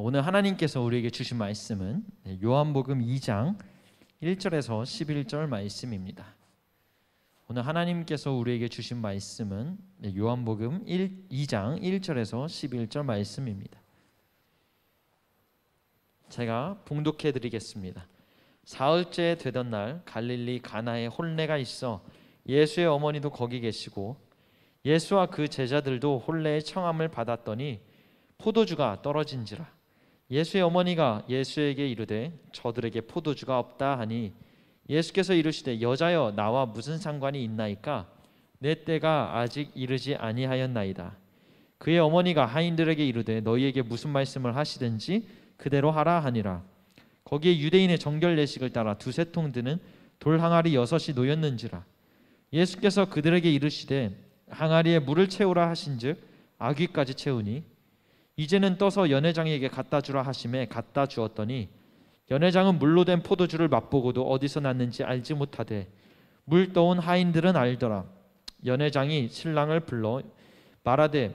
오늘 하나님께서 우리에게 주신 말씀은 요한복음 2장 1절에서 11절 말씀입니다. 오늘 하나님께서 우리에게 주신 말씀은 요한복음 2장 1절에서 11절 말씀입니다. 제가 봉독해 드리겠습니다. 사흘째 되던 날 갈릴리 가나에 혼례가 있어 예수의 어머니도 거기 계시고 예수와 그 제자들도 혼례의 청함을 받았더니 포도주가 떨어진지라. 예수의 어머니가 예수에게 이르되 저들에게 포도주가 없다 하니 예수께서 이르시되 여자여 나와 무슨 상관이 있나이까? 내 때가 아직 이르지 아니하였나이다. 그의 어머니가 하인들에게 이르되 너희에게 무슨 말씀을 하시든지 그대로 하라 하니라. 거기에 유대인의 정결 예식을 따라 두세 통 드는 돌 항아리 6이 놓였는지라. 예수께서 그들에게 이르시되 항아리에 물을 채우라 하신즉 아귀까지 채우니 이제는 떠서 연회장에게 갖다 주라 하심에 갖다 주었더니 연회장은 물로 된 포도주를 맛보고도 어디서 났는지 알지 못하되 물 떠온 하인들은 알더라. 연회장이 신랑을 불러 말하되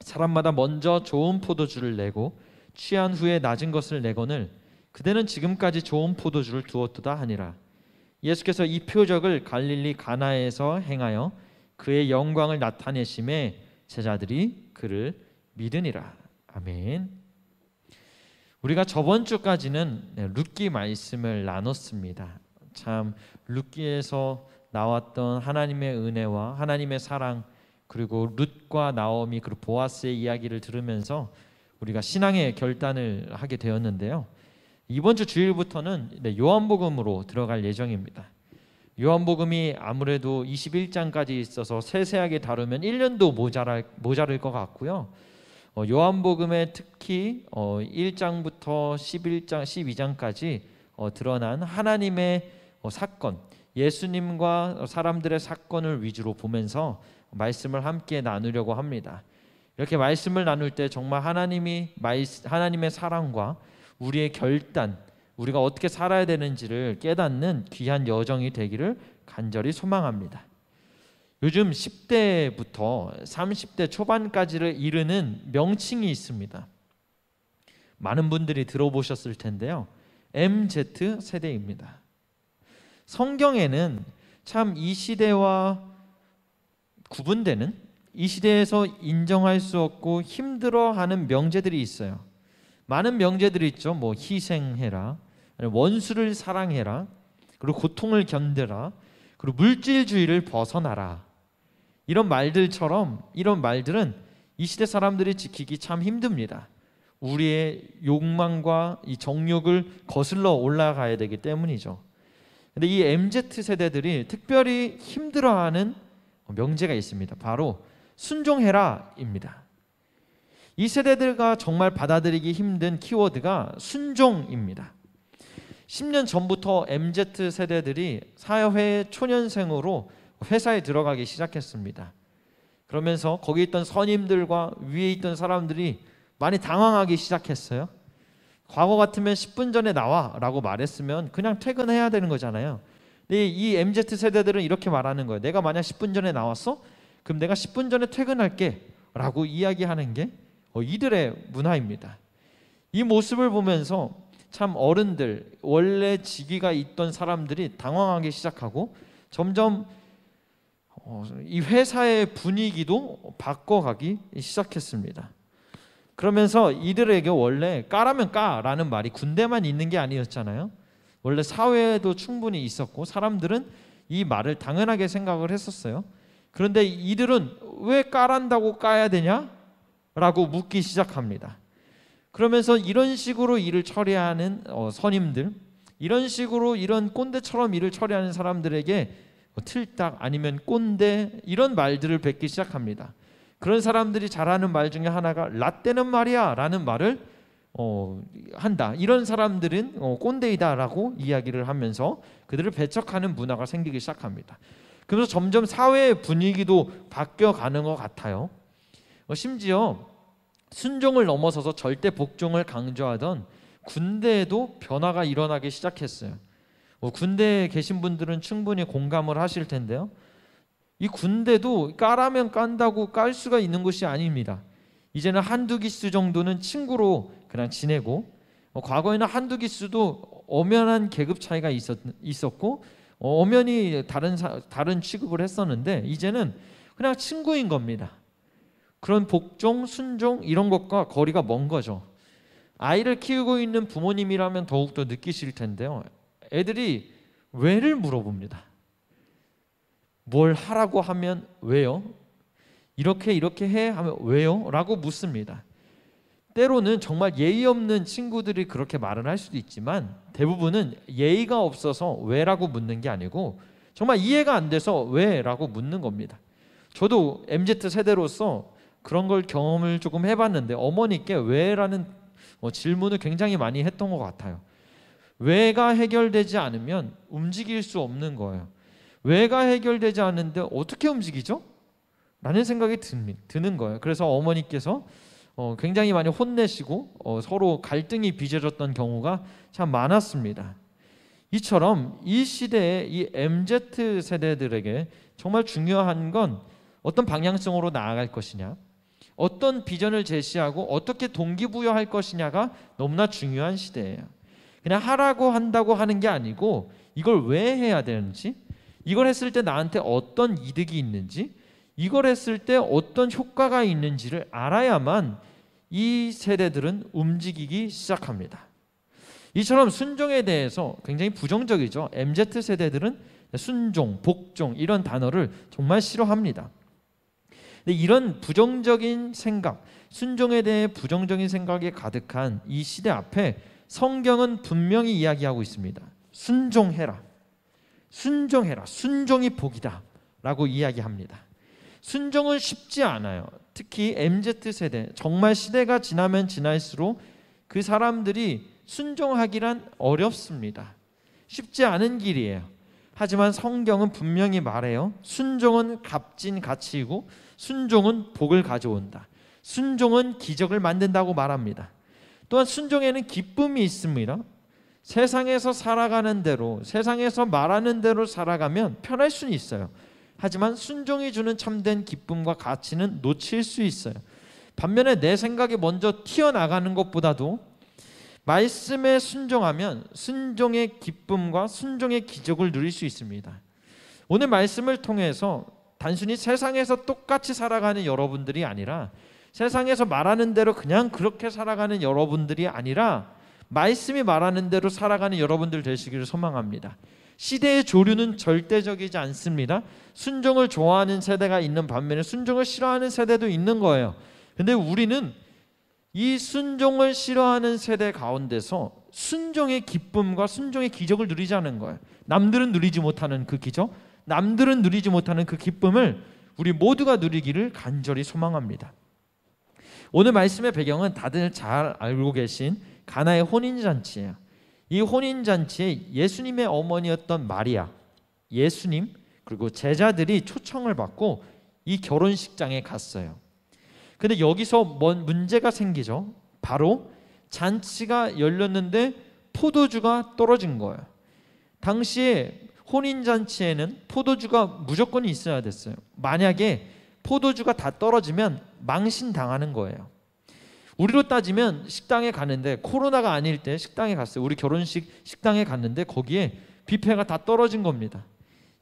사람마다 먼저 좋은 포도주를 내고 취한 후에 낮은 것을 내거늘 그대는 지금까지 좋은 포도주를 두었도다 하니라. 예수께서 이 표적을 갈릴리 가나에서 행하여 그의 영광을 나타내심에 제자들이 그를 믿으니라. 아멘. 우리가 저번 주까지는 룻기 말씀을 나눴습니다. 참 룻기에서 나왔던 하나님의 은혜와 하나님의 사랑, 그리고 룻과 나오미 그리고 보아스의 이야기를 들으면서 우리가 신앙의 결단을 하게 되었는데요. 이번 주 주일부터는 요한복음으로 들어갈 예정입니다. 요한복음이 아무래도 21장까지 있어서 세세하게 다루면 1년도 모자랄 것 같고요. 요한복음에 특히 1장부터 11장, 12장까지 드러난 하나님의 사건, 예수님과 사람들의 사건을 위주로 보면서 말씀을 함께 나누려고 합니다. 이렇게 말씀을 나눌 때 정말 하나님의 사랑과 우리의 결단, 우리가 어떻게 살아야 되는지를 깨닫는 귀한 여정이 되기를 간절히 소망합니다. 요즘 10대부터 30대 초반까지를 이르는 명칭이 있습니다. 많은 분들이 들어보셨을 텐데요. MZ 세대입니다. 성경에는 참 이 시대와 구분되는, 이 시대에서 인정할 수 없고 힘들어하는 명제들이 있어요. 많은 명제들이 있죠. 뭐 희생해라, 원수를 사랑해라, 그리고 고통을 견뎌라, 그리고 물질주의를 벗어나라. 이런 말들은 이 시대 사람들이 지키기 참 힘듭니다. 우리의 욕망과 이 정욕을 거슬러 올라가야 되기 때문이죠. 근데 이 MZ 세대들이 특별히 힘들어하는 명제가 있습니다. 바로 순종해라입니다. 이 세대들과 정말 받아들이기 힘든 키워드가 순종입니다. 10년 전부터 MZ 세대들이 사회 초년생으로 회사에 들어가기 시작했습니다. 그러면서 거기 있던 선임들과 위에 있던 사람들이 많이 당황하기 시작했어요. 과거 같으면 10분 전에 나와 라고 말했으면 그냥 퇴근해야 되는 거잖아요. 근데 이 MZ 세대들은 이렇게 말하는 거예요. 내가 만약 10분 전에 나왔어? 그럼 내가 10분 전에 퇴근할게 라고 이야기하는 게 이들의 문화입니다. 이 모습을 보면서 참 어른들, 원래 직위가 있던 사람들이 당황하기 시작하고 점점 이 회사의 분위기도 바꿔가기 시작했습니다. 그러면서 이들에게 원래 까라면 까라는 말이 군대만 있는 게 아니었잖아요. 원래 사회에도 충분히 있었고 사람들은 이 말을 당연하게 생각을 했었어요. 그런데 이들은 왜 까란다고 까야 되냐? 라고 묻기 시작합니다. 그러면서 이런 식으로 일을 처리하는 선임들, 이런 식으로 이런 꼰대처럼 일을 처리하는 사람들에게 틀딱 아니면 꼰대 이런 말들을 뱉기 시작합니다. 그런 사람들이 잘하는 말 중에 하나가 라떼는 말이야 라는 말을 한다. 이런 사람들은 꼰대이다 라고 이야기를 하면서 그들을 배척하는 문화가 생기기 시작합니다. 그래서 점점 사회의 분위기도 바뀌어가는 것 같아요. 심지어 순종을 넘어서서 절대 복종을 강조하던 군대에도 변화가 일어나기 시작했어요. 군대에 계신 분들은 충분히 공감을 하실 텐데요. 이 군대도 까라면 깐다고 깔 수가 있는 것이 아닙니다. 이제는 한두 기수 정도는 친구로 그냥 지내고, 과거에는 한두 기수도 엄연한 계급 차이가 있었고 엄연히 다른 취급을 했었는데, 이제는 그냥 친구인 겁니다. 그런 복종, 순종 이런 것과 거리가 먼 거죠. 아이를 키우고 있는 부모님이라면 더욱더 느끼실 텐데요. 애들이 왜를 물어봅니다. 뭘 하라고 하면 왜요? 이렇게 해 하면 왜요? 라고 묻습니다. 때로는 정말 예의 없는 친구들이 그렇게 말을 할 수도 있지만, 대부분은 예의가 없어서 왜라고 묻는 게 아니고 정말 이해가 안 돼서 왜라고 묻는 겁니다. 저도 MZ 세대로서 그런 걸 경험을 조금 해봤는데, 어머니께 왜라는 질문을 굉장히 많이 했던 것 같아요. 왜가 해결되지 않으면 움직일 수 없는 거예요. 왜가 해결되지 않는데 어떻게 움직이죠? 라는 생각이 드는 거예요. 그래서 어머니께서 굉장히 많이 혼내시고 서로 갈등이 빚어졌던 경우가 참 많았습니다. 이처럼 이 시대의 이 MZ 세대들에게 정말 중요한 건 어떤 방향성으로 나아갈 것이냐, 어떤 비전을 제시하고 어떻게 동기부여할 것이냐가 너무나 중요한 시대예요. 그냥 하라고 한다고 하는 게 아니고 이걸 왜 해야 되는지, 이걸 했을 때 나한테 어떤 이득이 있는지, 이걸 했을 때 어떤 효과가 있는지를 알아야만 이 세대들은 움직이기 시작합니다. 이처럼 순종에 대해서 굉장히 부정적이죠. MZ 세대들은 순종, 복종 이런 단어를 정말 싫어합니다. 근데 이런 부정적인 생각, 순종에 대해 부정적인 생각이 가득한 이 시대 앞에 성경은 분명히 이야기하고 있습니다. 순종해라. 순종해라. 순종이 복이다 라고 이야기합니다. 순종은 쉽지 않아요. 특히 MZ 세대, 정말 시대가 지나면 지날수록 그 사람들이 순종하기란 어렵습니다. 쉽지 않은 길이에요. 하지만 성경은 분명히 말해요. 순종은 값진 가치이고 순종은 복을 가져온다. 순종은 기적을 만든다고 말합니다. 또한 순종에는 기쁨이 있습니다. 세상에서 살아가는 대로, 세상에서 말하는 대로 살아가면 편할 수는 있어요. 하지만 순종이 주는 참된 기쁨과 가치는 놓칠 수 있어요. 반면에 내 생각이 먼저 튀어나가는 것보다도 말씀에 순종하면 순종의 기쁨과 순종의 기적을 누릴 수 있습니다. 오늘 말씀을 통해서 단순히 세상에서 똑같이 살아가는 여러분들이 아니라, 세상에서 말하는 대로 그냥 그렇게 살아가는 여러분들이 아니라 말씀이 말하는 대로 살아가는 여러분들 되시기를 소망합니다. 시대의 조류는 절대적이지 않습니다. 순종을 좋아하는 세대가 있는 반면에 순종을 싫어하는 세대도 있는 거예요. 근데 우리는 이 순종을 싫어하는 세대 가운데서 순종의 기쁨과 순종의 기적을 누리자는 거예요. 남들은 누리지 못하는 그 기적, 남들은 누리지 못하는 그 기쁨을 우리 모두가 누리기를 간절히 소망합니다. 오늘 말씀의 배경은 다들 잘 알고 계신 가나의 혼인잔치예요. 이 혼인잔치에 예수님의 어머니였던 마리아, 예수님 그리고 제자들이 초청을 받고 이 결혼식장에 갔어요. 근데 여기서 뭔 문제가 생기죠. 바로 잔치가 열렸는데 포도주가 떨어진 거예요. 당시에 혼인잔치에는 포도주가 무조건 있어야 됐어요. 만약에 포도주가 다 떨어지면 망신당하는 거예요. 우리로 따지면 식당에 갔는데, 코로나가 아닐 때 식당에 갔어요. 우리 결혼식 식당에 갔는데 거기에 뷔페가 다 떨어진 겁니다.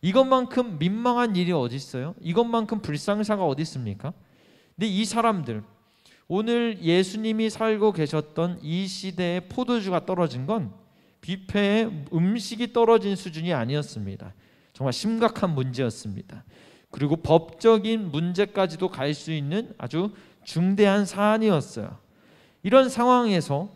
이것만큼 민망한 일이 어디 있어요? 이것만큼 불상사가 어디 있습니까? 근데 이 사람들, 오늘 예수님이 살고 계셨던 이 시대에 포도주가 떨어진 건 뷔페에 음식이 떨어진 수준이 아니었습니다. 정말 심각한 문제였습니다. 그리고 법적인 문제까지도 갈 수 있는 아주 중대한 사안이었어요. 이런 상황에서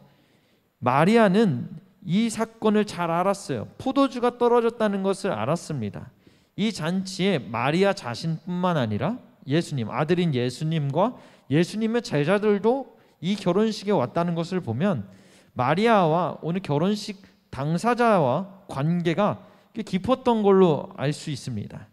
마리아는 이 사건을 잘 알았어요. 포도주가 떨어졌다는 것을 알았습니다. 이 잔치에 마리아 자신뿐만 아니라 예수님, 아들인 예수님과 예수님의 제자들도 이 결혼식에 왔다는 것을 보면 마리아와 오늘 결혼식 당사자와 관계가 꽤 깊었던 걸로 알 수 있습니다.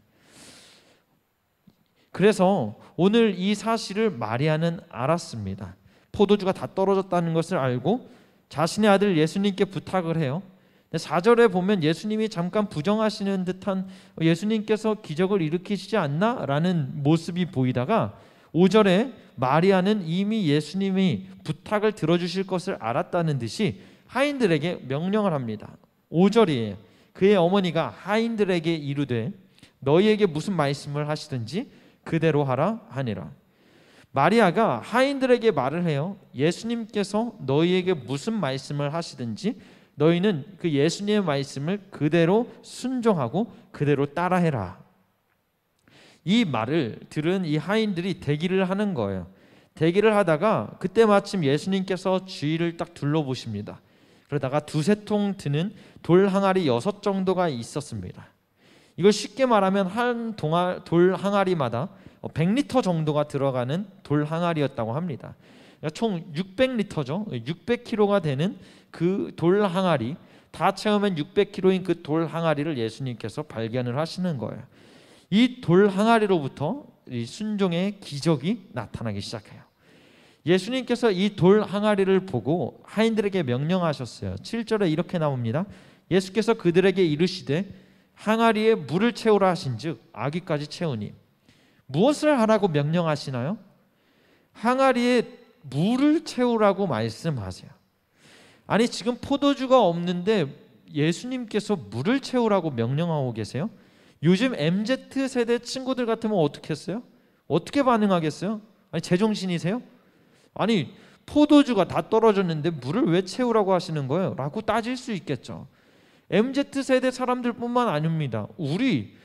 그래서 오늘 이 사실을 마리아는 알았습니다. 포도주가 다 떨어졌다는 것을 알고 자신의 아들 예수님께 부탁을 해요. 4절에 보면 예수님이 잠깐 부정하시는 듯한, 예수님께서 기적을 일으키시지 않나? 라는 모습이 보이다가 5절에 마리아는 이미 예수님이 부탁을 들어주실 것을 알았다는 듯이 하인들에게 명령을 합니다. 5절이에요. 그의 어머니가 하인들에게 이르되 너희에게 무슨 말씀을 하시든지 그대로 하라 하니라. 마리아가 하인들에게 말을 해요. 예수님께서 너희에게 무슨 말씀을 하시든지 너희는 그 예수님의 말씀을 그대로 순종하고 그대로 따라해라. 이 말을 들은 이 하인들이 대기를 하는 거예요. 대기를 하다가 그때 마침 예수님께서 주위를 딱 둘러보십니다. 그러다가 두세 통 드는 돌 항아리 6 정도가 있었습니다. 이걸 쉽게 말하면 한 돌 항아리마다 100리터 정도가 들어가는 돌 항아리였다고 합니다. 그러니까 총 600리터죠. 600kg가 되는 그 돌 항아리, 다 채우면 600kg인 그 돌 항아리를 예수님께서 발견을 하시는 거예요. 이 돌 항아리로부터 이 순종의 기적이 나타나기 시작해요. 예수님께서 이 돌 항아리를 보고 하인들에게 명령하셨어요. 7절에 이렇게 나옵니다. 예수께서 그들에게 이르시되 항아리에 물을 채우라 하신즉 아귀까지 채우니. 무엇을 하라고 명령하시나요? 항아리에 물을 채우라고 말씀하세요. 아니, 지금 포도주가 없는데 예수님께서 물을 채우라고 명령하고 계세요? 요즘 MZ세대 친구들 같으면 어떻게 했어요? 어떻게 반응하겠어요? 아니, 제정신이세요? 아니, 포도주가 다 떨어졌는데 물을 왜 채우라고 하시는 거예요? 라고 따질 수 있겠죠. MZ세대 사람들뿐만 아닙니다. 우리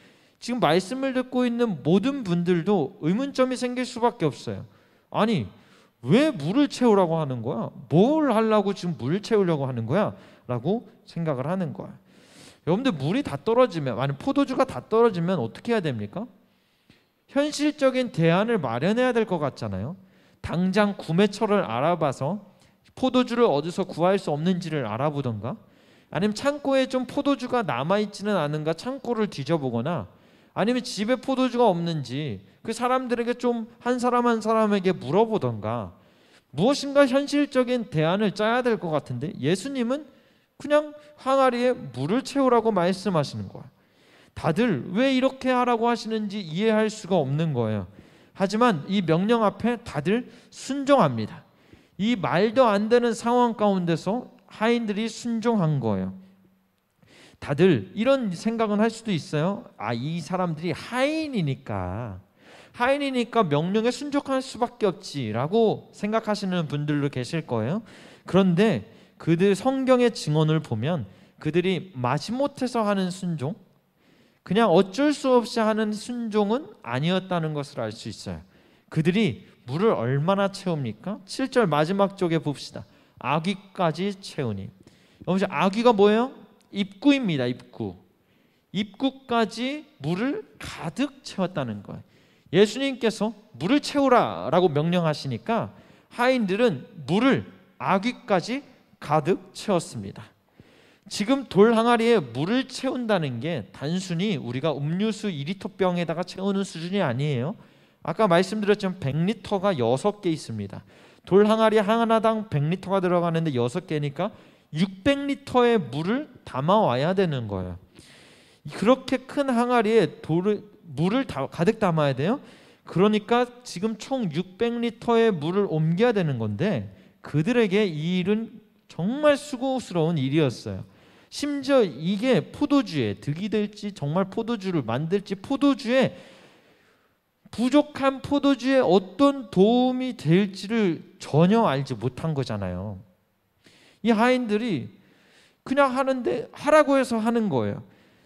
지금 말씀을 듣고 있는 모든 분들도 의문점이 생길 수밖에 없어요. 아니, 왜 물을 채우라고 하는 거야? 뭘 하려고 지금 물 채우려고 하는 거야? 라고 생각을 하는 거야. 여러분들, 물이 다 떨어지면, 아니 포도주가 다 떨어지면 어떻게 해야 됩니까? 현실적인 대안을 마련해야 될 것 같잖아요. 당장 구매처를 알아봐서 포도주를 어디서 구할 수 없는지를 알아보던가, 아니면 창고에 좀 포도주가 남아있지는 않은가 창고를 뒤져보거나, 아니면 집에 포도주가 없는지 그 사람들에게 좀 한 사람 한 사람에게 물어보던가, 무엇인가 현실적인 대안을 짜야 될 것 같은데 예수님은 그냥 항아리에 물을 채우라고 말씀하시는 거예요. 다들 왜 이렇게 하라고 하시는지 이해할 수가 없는 거예요. 하지만 이 명령 앞에 다들 순종합니다. 이 말도 안 되는 상황 가운데서 하인들이 순종한 거예요. 다들 이런 생각은 할 수도 있어요. 아, 이 사람들이 하인이니까 명령에 순종할 수밖에 없지라고 생각하시는 분들도 계실 거예요. 그런데 그들 성경의 증언을 보면 그들이 마지못해서 하는 순종, 그냥 어쩔 수 없이 하는 순종은 아니었다는 것을 알 수 있어요. 그들이 물을 얼마나 채웁니까? 7절 마지막 쪽에 봅시다. 아귀까지 채우니. 여러분, 아귀가 뭐예요? 입구입니다. 입구까지 물을 가득 채웠다는 거예요. 예수님께서 물을 채우라라고 명령하시니까 하인들은 물을 아귀까지 가득 채웠습니다. 지금 돌 항아리에 물을 채운다는 게 단순히 우리가 음료수 2리터 병에다가 채우는 수준이 아니에요. 아까 말씀드렸지만 100리터가 6개 있습니다. 돌 항아리 하나당 100리터가 들어가는데 6개니까 600리터의 물을 담아와야 되는 거예요. 그렇게 큰 항아리에 물을 가득 담아야 돼요. 그러니까 지금 총 600리터의 물을 옮겨야 되는 건데 그들에게 이 일은 정말 수고스러운 일이었어요. 심지어 이게 포도주에 득이 될지, 정말 포도주를 만들지, 포도주에 부족한 포도주에 어떤 도움이 될지를 전혀 알지 못한 거잖아요. 이 하인들이 그냥 하는데 하라고 해서 하는 거예요.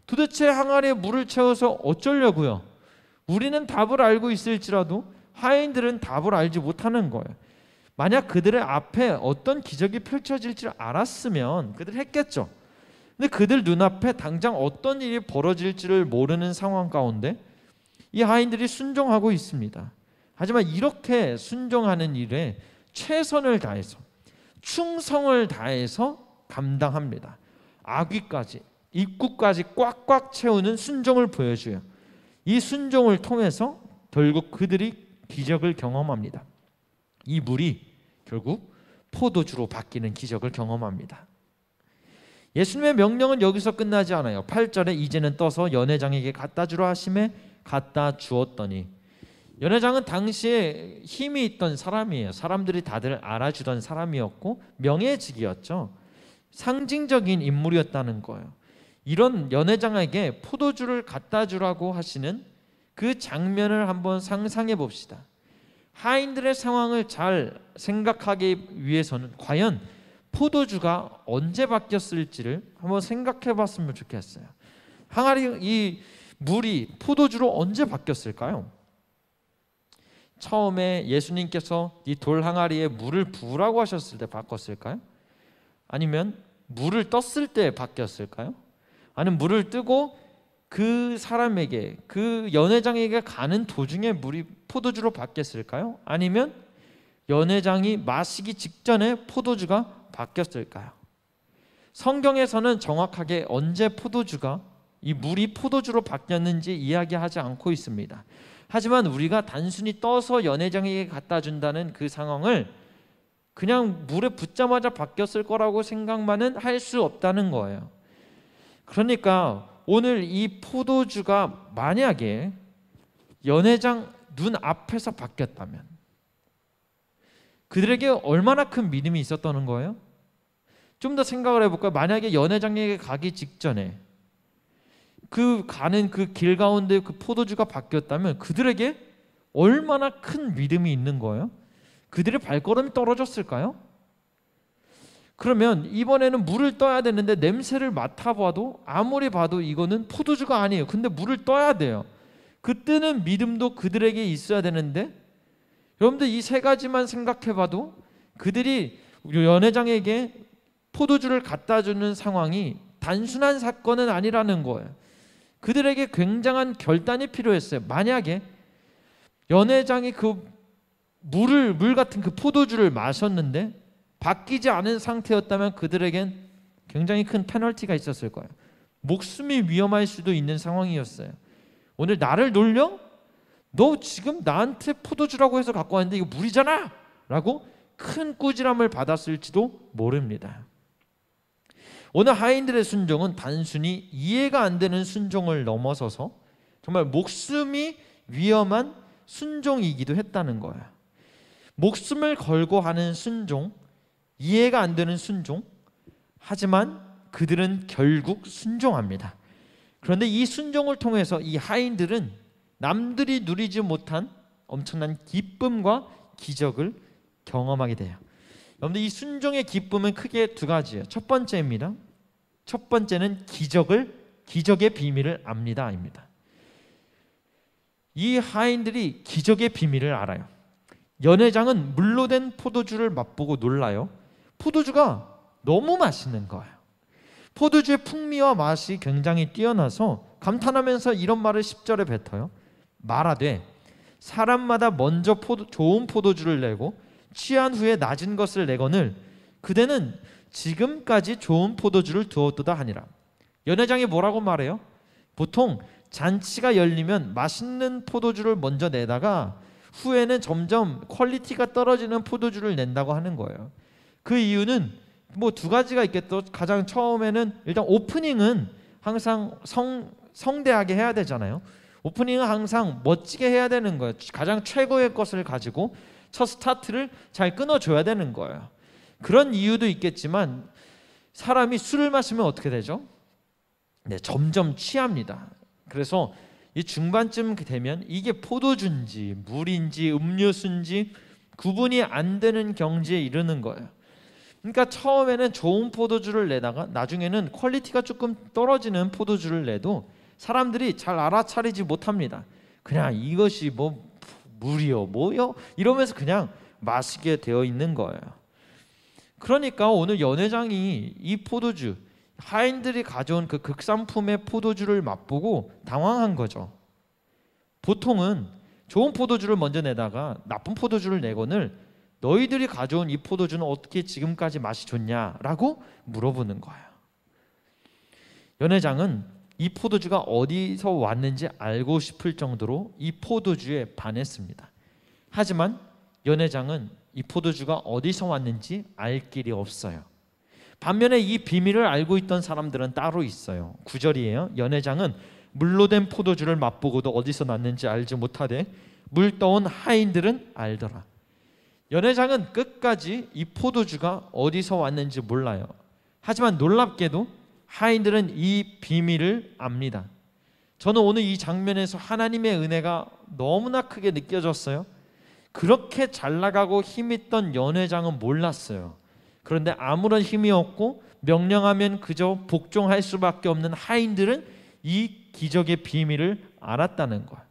도대체 항아리에 물을 채워서 어쩌려고요? 우리는 답을 알고 있을지라도 하인들은 답을 알지 못하는 거예요. 만약 그들의 앞에 어떤 기적이 펼쳐질지 알았으면 그들 했겠죠. 근데 그들 눈앞에 당장 어떤 일이 벌어질지를 모르는 상황 가운데 이 하인들이 순종하고 있습니다. 하지만 이렇게 순종하는 일에 최선을 다해서, 충성을 다해서 감당합니다. 아귀까지, 입구까지 꽉꽉 채우는 순종을 보여줘요. 이 순종을 통해서 결국 그들이 기적을 경험합니다. 이 물이 결국 포도주로 바뀌는 기적을 경험합니다. 예수님의 명령은 여기서 끝나지 않아요. 8절에 이제는 떠서 연회장에게 갖다 주라 하심에 갖다 주었더니, 연회장은 당시에 힘이 있던 사람이에요. 사람들이 다들 알아주던 사람이었고 명예직이었죠. 상징적인 인물이었다는 거예요. 이런 연회장에게 포도주를 갖다 주라고 하시는 그 장면을 한번 상상해 봅시다. 하인들의 상황을 잘 생각하기 위해서는 과연 포도주가 언제 바뀌었을지를 한번 생각해 봤으면 좋겠어요. 항아리, 이 물이 포도주로 언제 바뀌었을까요? 처음에 예수님께서 이 돌 항아리에 물을 부으라고 하셨을 때 바꿨을까요? 아니면 물을 떴을 때 바뀌었을까요? 아니면 물을 뜨고 그 사람에게, 그 연회장에게 가는 도중에 물이 포도주로 바뀌었을까요? 아니면 연회장이 마시기 직전에 포도주가 바뀌었을까요? 성경에서는 정확하게 언제 포도주가, 이 물이 포도주로 바뀌었는지 이야기하지 않고 있습니다. 하지만 우리가 단순히 떠서 연회장에게 갖다 준다는 그 상황을 그냥 물에 붓자마자 바뀌었을 거라고 생각만은 할 수 없다는 거예요. 그러니까 오늘 이 포도주가 만약에 연회장 눈 앞에서 바뀌었다면 그들에게 얼마나 큰 믿음이 있었다는 거예요? 좀 더 생각을 해볼까요? 만약에 연회장에게 가기 직전에 그 가는 그 길 가운데 그 포도주가 바뀌었다면 그들에게 얼마나 큰 믿음이 있는 거예요? 그들의 발걸음이 떨어졌을까요? 그러면 이번에는 물을 떠야 되는데 냄새를 맡아봐도 아무리 봐도 이거는 포도주가 아니에요. 근데 물을 떠야 돼요. 그 뜨는 믿음도 그들에게 있어야 되는데, 여러분들 이 세 가지만 생각해봐도 그들이 연회장에게 포도주를 갖다 주는 상황이 단순한 사건은 아니라는 거예요. 그들에게 굉장한 결단이 필요했어요. 만약에 연회장이 그 물 같은 그 포도주를 마셨는데 바뀌지 않은 상태였다면 그들에겐 굉장히 큰 페널티가 있었을 거예요. 목숨이 위험할 수도 있는 상황이었어요. 오늘 나를 놀려? 너 지금 나한테 포도주라고 해서 갖고 왔는데 이거 물이잖아! 라고 큰 꾸지람을 받았을지도 모릅니다. 오늘 하인들의 순종은 단순히 이해가 안 되는 순종을 넘어서서 정말 목숨이 위험한 순종이기도 했다는 거예요. 목숨을 걸고 하는 순종, 이해가 안 되는 순종, 하지만 그들은 결국 순종합니다. 그런데 이 순종을 통해서 이 하인들은 남들이 누리지 못한 엄청난 기쁨과 기적을 경험하게 돼요. 여러분들 이 순종의 기쁨은 크게 두 가지예요. 첫 번째입니다. 첫 번째는 기적의 비밀을 압니다입니다. 이 하인들이 기적의 비밀을 알아요. 연회장은 물로 된 포도주를 맛보고 놀라요. 포도주가 너무 맛있는 거예요. 포도주의 풍미와 맛이 굉장히 뛰어나서 감탄하면서 이런 말을 10절에 뱉어요. 말하되 사람마다 먼저 좋은 포도주를 내고 취한 후에 낮은 것을 내거늘 그대는 지금까지 좋은 포도주를 두었도다 하니라. 연회장이 뭐라고 말해요? 보통 잔치가 열리면 맛있는 포도주를 먼저 내다가 후에는 점점 퀄리티가 떨어지는 포도주를 낸다고 하는 거예요. 그 이유는 뭐 두 가지가 있겠죠. 가장 처음에는 일단 오프닝은 항상 성대하게 해야 되잖아요. 오프닝은 항상 멋지게 해야 되는 거예요. 가장 최고의 것을 가지고 첫 스타트를 잘 끊어줘야 되는 거예요. 그런 이유도 있겠지만 사람이 술을 마시면 어떻게 되죠? 네, 점점 취합니다. 그래서 이 중반쯤 되면 이게 포도주인지 물인지 음료수인지 구분이 안 되는 경지에 이르는 거예요. 그러니까 처음에는 좋은 포도주를 내다가 나중에는 퀄리티가 조금 떨어지는 포도주를 내도 사람들이 잘 알아차리지 못합니다. 그냥 이것이 뭐 물이요 뭐요 이러면서 그냥 마시게 되어 있는 거예요. 그러니까 오늘 연회장이 이 포도주, 하인들이 가져온 그 극상품의 포도주를 맛보고 당황한 거죠. 보통은 좋은 포도주를 먼저 내다가 나쁜 포도주를 내거늘 너희들이 가져온 이 포도주는 어떻게 지금까지 맛이 좋냐라고 물어보는 거예요. 연회장은 이 포도주가 어디서 왔는지 알고 싶을 정도로 이 포도주에 반했습니다. 하지만 연회장은 이 포도주가 어디서 왔는지 알 길이 없어요. 반면에 이 비밀을 알고 있던 사람들은 따로 있어요. 9절이에요. 연회장은 물로 된 포도주를 맛보고도 어디서 났는지 알지 못하되 물 떠온 하인들은 알더라. 연회장은 끝까지 이 포도주가 어디서 왔는지 몰라요. 하지만 놀랍게도 하인들은 이 비밀을 압니다. 저는 오늘 이 장면에서 하나님의 은혜가 너무나 크게 느껴졌어요. 그렇게 잘 나가고 힘있던 연회장은 몰랐어요. 그런데 아무런 힘이 없고 명령하면 그저 복종할 수밖에 없는 하인들은 이 기적의 비밀을 알았다는 거예요.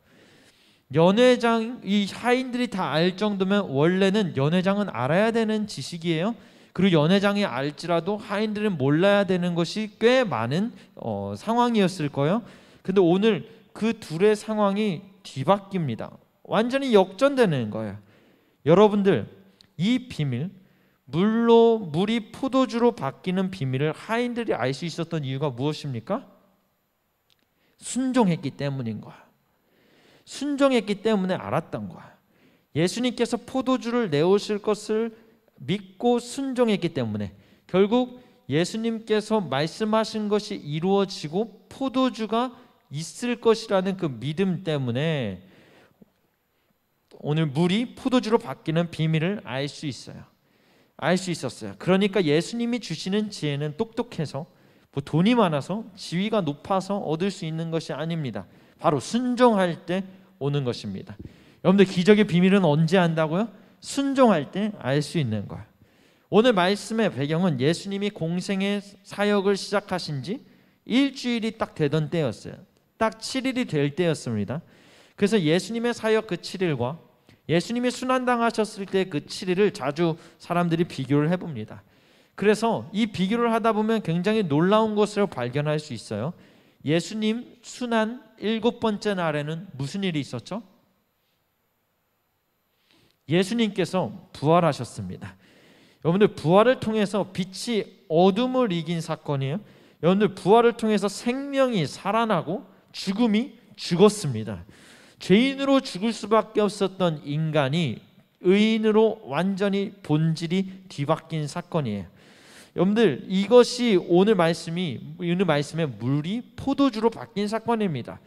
연회장, 이 하인들이 다 알 정도면 원래는 연회장은 알아야 되는 지식이에요. 그리고 연회장이 알지라도 하인들은 몰라야 되는 것이 꽤 많은 상황이었을 거예요. 근데 오늘 그 둘의 상황이 뒤바뀝니다. 완전히 역전되는 거예요. 여러분들, 이 비밀, 물이 포도주로 바뀌는 비밀을 하인들이 알 수 있었던 이유가 무엇입니까? 순종했기 때문인 거야. 순종했기 때문에 알았던 거야. 예수님께서 포도주를 내오실 것을 믿고 순종했기 때문에 결국 예수님께서 말씀하신 것이 이루어지고 포도주가 있을 것이라는 그 믿음 때문에 오늘 물이 포도주로 바뀌는 비밀을 알 수 있어요. 알 수 있었어요. 그러니까 예수님이 주시는 지혜는 똑똑해서 돈이 많아서 지위가 높아서 얻을 수 있는 것이 아닙니다. 바로 순종할 때 오는 것입니다. 여러분들, 기적의 비밀은 언제 안다고요? 순종할 때 알 수 있는 거예요. 오늘 말씀의 배경은 예수님이 공생의 사역을 시작하신 지 일주일이 딱 되던 때였어요. 딱 7일이 될 때였습니다. 그래서 예수님의 사역 그 7일과 예수님이 순환당하셨을 때 그 7일을 자주 사람들이 비교를 해봅니다. 그래서 이 비교를 하다 보면 굉장히 놀라운 것을 발견할 수 있어요. 예수님 순환 7번째 날에는 무슨 일이 있었죠? 예수님께서 부활하셨습니다. 여러분들, 부활을 통해서 빛이 어둠을 이긴 사건이에요. 여러분들, 부활을 통해서 생명이 살아나고 죽음이 죽었습니다. 죄인으로 죽을 수밖에 없었던 인간이 의인으로 완전히 본질이 뒤바뀐 사건이에요. 여러분들, 이것이 오늘 말씀의 물이 포도주로 바뀐 사건입니다.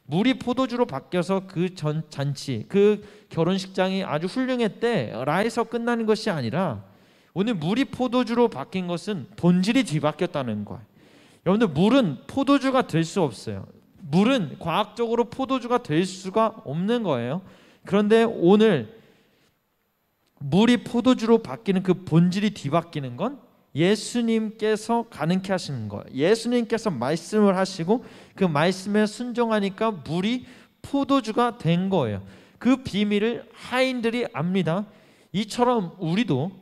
물이 포도주로 바뀌어서 그 잔치, 그 결혼식장이 아주 훌륭했대라 해서 끝나는 것이 아니라 오늘 물이 포도주로 바뀐 것은 본질이 뒤바뀌었다는 거예요. 여러분들, 물은 포도주가 될 수 없어요. 물은 과학적으로 포도주가 될 수가 없는 거예요. 그런데 오늘 물이 포도주로 바뀌는 그 본질이 뒤바뀌는 건 예수님께서 가능케 하시는 거예요. 예수님께서 말씀을 하시고 그 말씀에 순종하니까 물이 포도주가 된 거예요. 그 비밀을 하인들이 압니다. 이처럼 우리도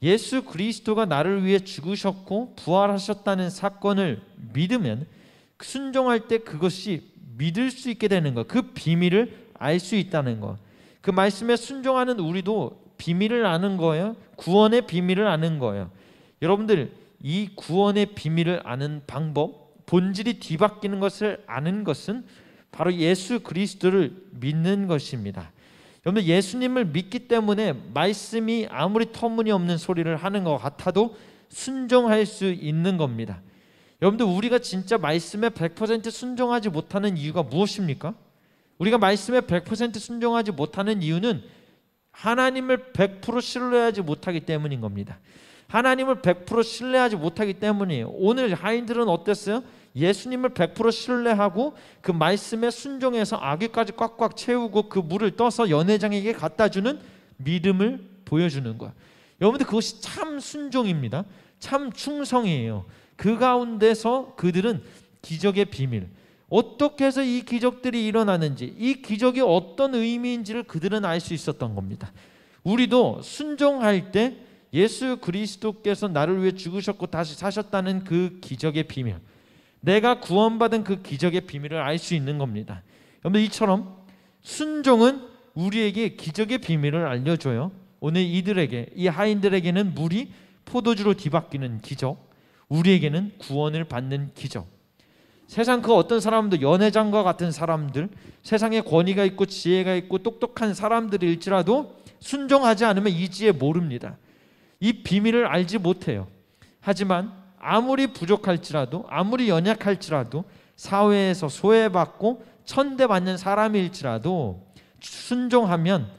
예수 그리스도가 나를 위해 죽으셨고 부활하셨다는 사건을 믿으면 순종할 때 그것이 믿을 수 있게 되는 거, 그 비밀을 알 수 있다는 거. 그 말씀에 순종하는 우리도 비밀을 아는 거예요. 구원의 비밀을 아는 거예요. 여러분들, 이 구원의 비밀을 아는 방법, 본질이 뒤바뀌는 것을 아는 것은 바로 예수 그리스도를 믿는 것입니다. 여러분들, 예수님을 믿기 때문에 말씀이 아무리 터무니없는 소리를 하는 것 같아도 순종할 수 있는 겁니다. 여러분들, 우리가 진짜 말씀에 100% 순종하지 못하는 이유가 무엇입니까? 우리가 말씀에 100% 순종하지 못하는 이유는 하나님을 100% 신뢰하지 못하기 때문인 겁니다. 하나님을 100% 신뢰하지 못하기 때문이에요. 오늘 하인들은 어땠어요? 예수님을 100% 신뢰하고 그 말씀에 순종해서 아귀까지 꽉꽉 채우고 그 물을 떠서 연회장에게 갖다주는 믿음을 보여주는 거예요. 여러분들, 그것이 참 순종입니다. 참 충성이에요. 그 가운데서 그들은 기적의 비밀, 어떻게 해서 이 기적들이 일어나는지, 이 기적이 어떤 의미인지를 그들은 알 수 있었던 겁니다. 우리도 순종할 때 예수 그리스도께서 나를 위해 죽으셨고 다시 사셨다는 그 기적의 비밀, 내가 구원받은 그 기적의 비밀을 알 수 있는 겁니다. 여러분, 이처럼 순종은 우리에게 기적의 비밀을 알려줘요. 오늘 이들에게, 이 하인들에게는 물이 포도주로 뒤바뀌는 기적, 우리에게는 구원을 받는 기적. 세상 그 어떤 사람도, 연회장과 같은 사람들, 세상에 권위가 있고 지혜가 있고 똑똑한 사람들일지라도 순종하지 않으면 이 지혜 모릅니다. 이 비밀을 알지 못해요. 하지만 아무리 부족할지라도, 아무리 연약할지라도, 사회에서 소외받고 천대받는 사람일지라도 순종하면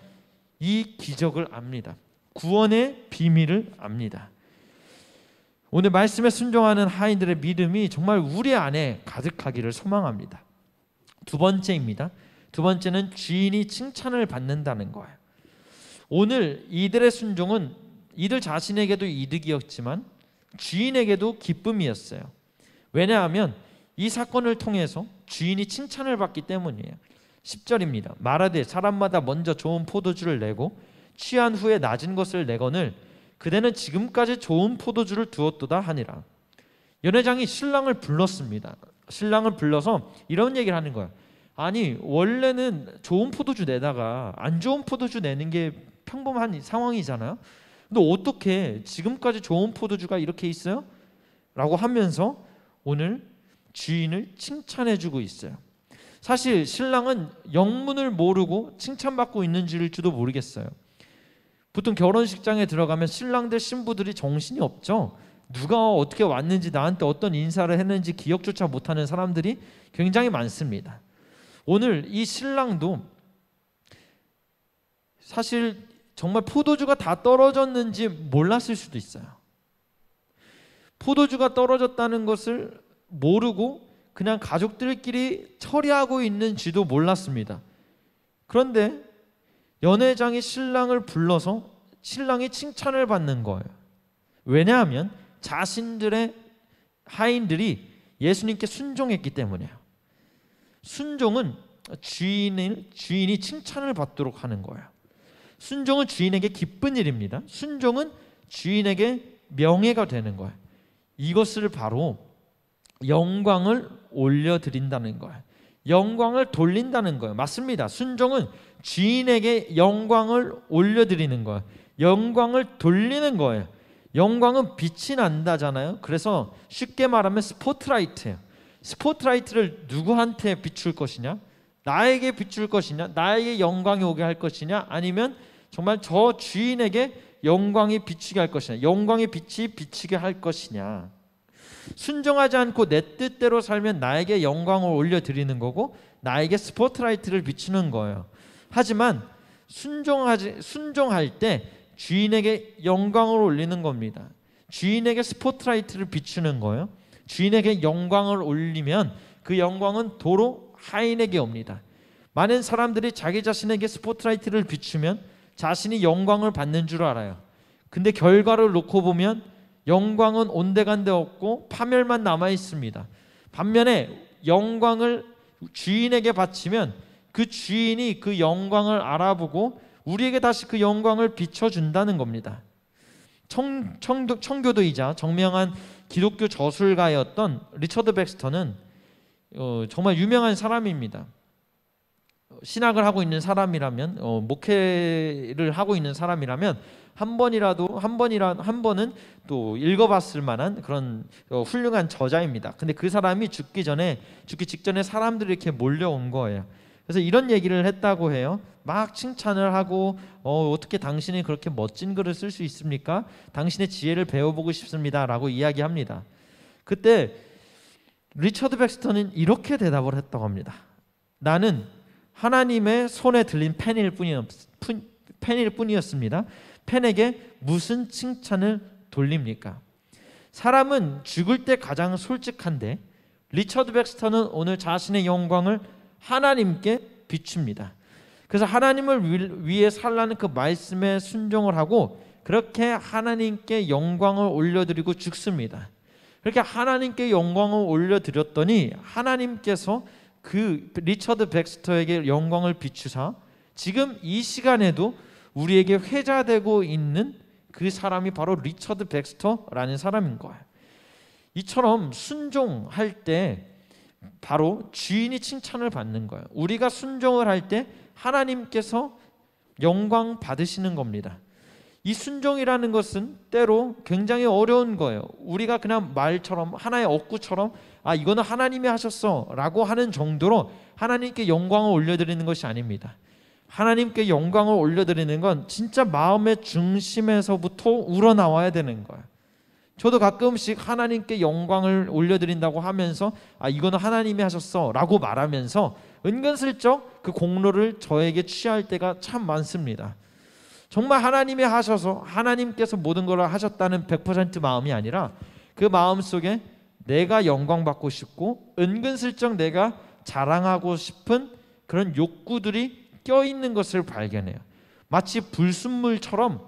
이 기적을 압니다. 구원의 비밀을 압니다. 오늘 말씀에 순종하는 하인들의 믿음이 정말 우리 안에 가득하기를 소망합니다. 두 번째입니다. 두 번째는 주인이 칭찬을 받는다는 거예요. 오늘 이들의 순종은 이들 자신에게도 이득이었지만 주인에게도 기쁨이었어요. 왜냐하면 이 사건을 통해서 주인이 칭찬을 받기 때문이에요. 10절입니다. 말하되 사람마다 먼저 좋은 포도주를 내고 취한 후에 낮은 것을 내거늘 그대는 지금까지 좋은 포도주를 두었도다 하니라. 연회장이 신랑을 불렀습니다. 신랑을 불러서 이런 얘기를 하는 거예요. 아니 원래는 좋은 포도주 내다가 안 좋은 포도주 내는 게 평범한 상황이잖아요. 근데 어떻게 지금까지 좋은 포도주가 이렇게 있어요? 라고 하면서 오늘 주인을 칭찬해주고 있어요. 사실 신랑은 영문을 모르고 칭찬받고 있는 줄도 모르겠어요. 보통 결혼식장에 들어가면 신랑들 신부들이 정신이 없죠. 누가 어떻게 왔는지 나한테 어떤 인사를 했는지 기억조차 못하는 사람들이 굉장히 많습니다. 오늘 이 신랑도 사실 정말 포도주가 다 떨어졌는지 몰랐을 수도 있어요. 포도주가 떨어졌다는 것을 모르고 그냥 가족들끼리 처리하고 있는지도 몰랐습니다. 그런데 연회장이 신랑을 불러서 신랑이 칭찬을 받는 거예요. 왜냐하면 자신들의 하인들이 예수님께 순종했기 때문이에요. 순종은 주인이 칭찬을 받도록 하는 거예요. 순종은 주인에게 기쁜 일입니다. 순종은 주인에게 명예가 되는 거예요. 이것을 바로 영광을 올려드린다는 거예요. 영광을 돌린다는 거예요. 맞습니다. 순종은 주인에게 영광을 올려드리는 거예요. 영광을 돌리는 거예요. 영광은 빛이 난다잖아요. 그래서 쉽게 말하면 스포트라이트예요. 스포트라이트를 누구한테 비출 것이냐? 나에게 비출 것이냐? 나에게 영광이 오게 할 것이냐? 아니면 정말 저 주인에게 영광이 비추게 할 것이냐? 영광의 빛이 비치게 할 것이냐? 순종하지 않고 내 뜻대로 살면 나에게 영광을 올려드리는 거고 나에게 스포트라이트를 비추는 거예요. 하지만 순종할 때 주인에게 영광을 올리는 겁니다. 주인에게 스포트라이트를 비추는 거예요. 주인에게 영광을 올리면 그 영광은 도로 하인에게 옵니다. 많은 사람들이 자기 자신에게 스포트라이트를 비추면 자신이 영광을 받는 줄 알아요. 근데 결과를 놓고 보면 영광은 온데간데 없고 파멸만 남아 있습니다. 반면에 영광을 주인에게 바치면 그 주인이 그 영광을 알아보고 우리에게 다시 그 영광을 비춰준다는 겁니다. 청교도이자 정명한 기독교 저술가였던 리처드 백스터는 정말 유명한 사람입니다. 신학을 하고 있는 사람이라면 목회를 하고 있는 사람이라면 한 번은 또 읽어봤을 만한 그런 훌륭한 저자입니다. 근데 그 사람이 죽기 직전에 사람들이 이렇게 몰려온 거예요. 그래서 이런 얘기를 했다고 해요. 막 칭찬을 하고 어떻게 당신이 그렇게 멋진 글을 쓸 수 있습니까? 당신의 지혜를 배워보고 싶습니다 라고 이야기합니다. 그때 리처드 백스터는 이렇게 대답을 했다고 합니다. 나는 하나님의 손에 들린 펜일 뿐이었습니다. 펜에게 무슨 칭찬을 돌립니까? 사람은 죽을 때 가장 솔직한데 리처드 백스터는 오늘 자신의 영광을 하나님께 비춥니다. 그래서 하나님을 위해 살라는 그 말씀에 순종을 하고 그렇게 하나님께 영광을 올려드리고 죽습니다. 그렇게 하나님께 영광을 올려드렸더니 하나님께서 그 리처드 백스터에게 영광을 비추사 지금 이 시간에도 우리에게 회자되고 있는 그 사람이 바로 리처드 백스터라는 사람인 거예요. 이처럼 순종할 때 바로 주인이 칭찬을 받는 거예요. 우리가 순종을 할 때 하나님께서 영광 받으시는 겁니다. 이 순종이라는 것은 때로 굉장히 어려운 거예요. 우리가 그냥 말처럼 하나의 억구처럼 이거는 하나님이 하셨어 라고 하는 정도로 하나님께 영광을 올려드리는 것이 아닙니다. 하나님께 영광을 올려드리는 건 진짜 마음의 중심에서부터 우러나와야 되는 거예요. 저도 가끔씩 하나님께 영광을 올려드린다고 하면서 이거는 하나님이 하셨어 라고 말하면서 은근슬쩍 그 공로를 저에게 취할 때가 참 많습니다. 정말 하나님이 하셔서 하나님께서 모든 걸 하셨다는 100% 마음이 아니라 그 마음 속에 내가 영광 받고 싶고 은근슬쩍 내가 자랑하고 싶은 그런 욕구들이 껴있는 것을 발견해요. 마치 불순물처럼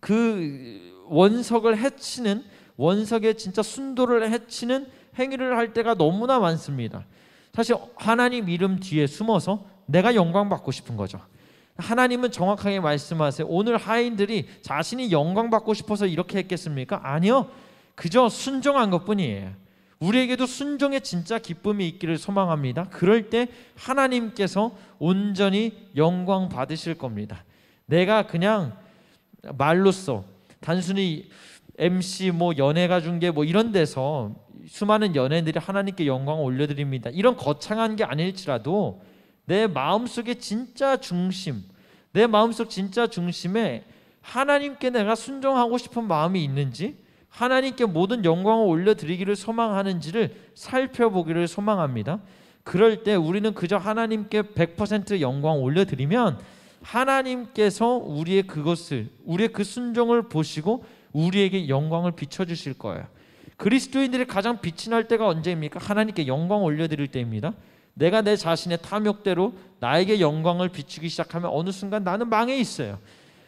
그 원석을 해치는, 원석의 진짜 순도를 해치는 행위를 할 때가 너무나 많습니다. 사실 하나님 이름 뒤에 숨어서 내가 영광 받고 싶은 거죠. 하나님은 정확하게 말씀하세요. 오늘 하인들이 자신이 영광 받고 싶어서 이렇게 했겠습니까? 아니요. 그저 순종한 것뿐이에요. 우리에게도 순종의 진짜 기쁨이 있기를 소망합니다. 그럴 때 하나님께서 온전히 영광 받으실 겁니다. 내가 그냥 말로써 단순히 MC 연예가 중계 이런 데서 수많은 연예인들이 하나님께 영광을 올려드립니다, 이런 거창한 게 아닐지라도 내 마음속의 진짜 중심, 내 마음속 진짜 중심에 하나님께 내가 순종하고 싶은 마음이 있는지, 하나님께 모든 영광을 올려드리기를 소망하는지를 살펴보기를 소망합니다. 그럴 때 우리는 그저 하나님께 100% 영광 올려드리면 하나님께서 우리의 그것을, 우리의 그 순종을 보시고 우리에게 영광을 비춰주실 거예요. 그리스도인들이 가장 빛이 날 때가 언제입니까? 하나님께 영광 올려드릴 때입니다. 내가 내 자신의 탐욕대로 나에게 영광을 비추기 시작하면 어느 순간 나는 망해 있어요.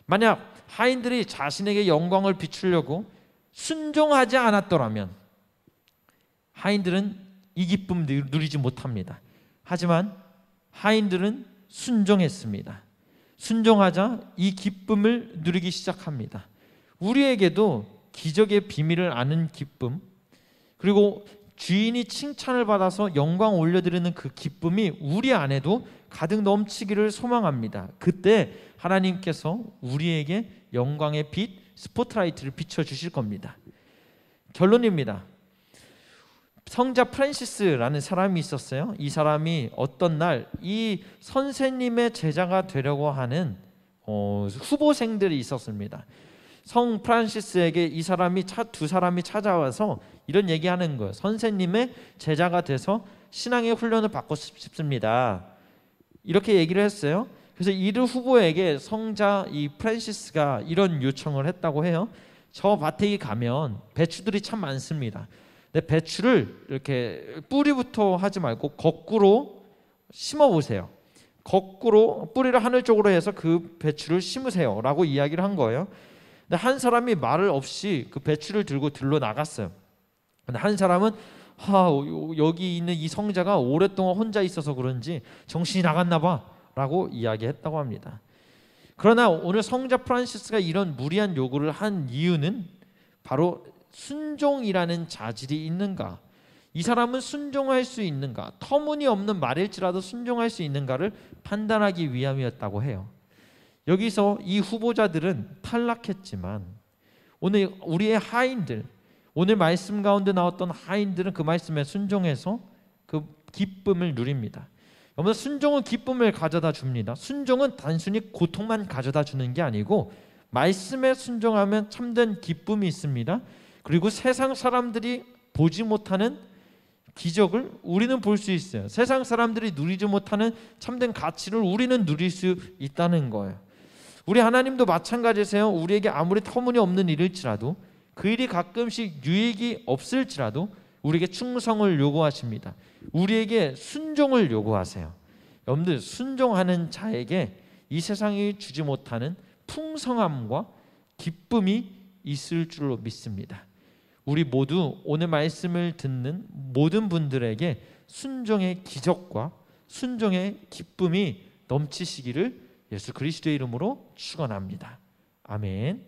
만약 하인들이 자신에게 영광을 비추려고 순종하지 않았더라면 하인들은 이 기쁨 누리지 못합니다. 하지만 하인들은 순종했습니다. 순종하자 이 기쁨을 누리기 시작합니다. 우리에게도 기적의 비밀을 아는 기쁨, 그리고 주인이 칭찬을 받아서 영광 올려드리는 그 기쁨이 우리 안에도 가득 넘치기를 소망합니다. 그때 하나님께서 우리에게 영광의 빛, 스포트라이트를 비춰주실 겁니다. 결론입니다. 성자 프란시스라는 사람이 있었어요. 이 사람이 어떤 날 이 선생님의 제자가 되려고 하는 후보생들이 있었습니다. 성 프란시스에게 이 사람이 두 사람이 찾아와서 이런 얘기하는 거예요. 선생님의 제자가 돼서 신앙의 훈련을 받고 싶습니다. 이렇게 얘기를 했어요. 그래서 이들 후보에게 성자 이 프란시스가 이런 요청을 했다고 해요. 저 밭에 가면 배추들이 참 많습니다. 근데 배추를 이렇게 뿌리부터 하지 말고 거꾸로 심어 보세요. 거꾸로 뿌리를 하늘 쪽으로 해서 그 배추를 심으세요 라고 이야기를 한 거예요. 근데 한 사람이 말을 없이 그 배추를 들고 들러 나갔어요. 근데 한 사람은 여기 있는 이 성자가 오랫동안 혼자 있어서 그런지 정신이 나갔나 봐 라고 이야기했다고 합니다. 그러나 오늘 성자 프란시스가 이런 무리한 요구를 한 이유는 바로 순종이라는 자질이 있는가, 이 사람은 순종할 수 있는가, 터무니없는 말일지라도 순종할 수 있는가를 판단하기 위함이었다고 해요. 여기서 이 후보자들은 탈락했지만 오늘 우리의 하인들, 오늘 말씀 가운데 나왔던 하인들은 그 말씀에 순종해서 그 기쁨을 누립니다. 여러분, 순종은 기쁨을 가져다 줍니다. 순종은 단순히 고통만 가져다 주는 게 아니고 말씀에 순종하면 참된 기쁨이 있습니다. 그리고 세상 사람들이 보지 못하는 기적을 우리는 볼 수 있어요. 세상 사람들이 누리지 못하는 참된 가치를 우리는 누릴 수 있다는 거예요. 우리 하나님도 마찬가지세요. 우리에게 아무리 터무니없는 일일지라도, 그 일이 가끔씩 유익이 없을지라도 우리에게 충성을 요구하십니다. 우리에게 순종을 요구하세요. 여러분들, 순종하는 자에게 이 세상이 주지 못하는 풍성함과 기쁨이 있을 줄로 믿습니다. 우리 모두 오늘 말씀을 듣는 모든 분들에게 순종의 기적과 순종의 기쁨이 넘치시기를 예수 그리스도의 이름으로 축원합니다. 아멘.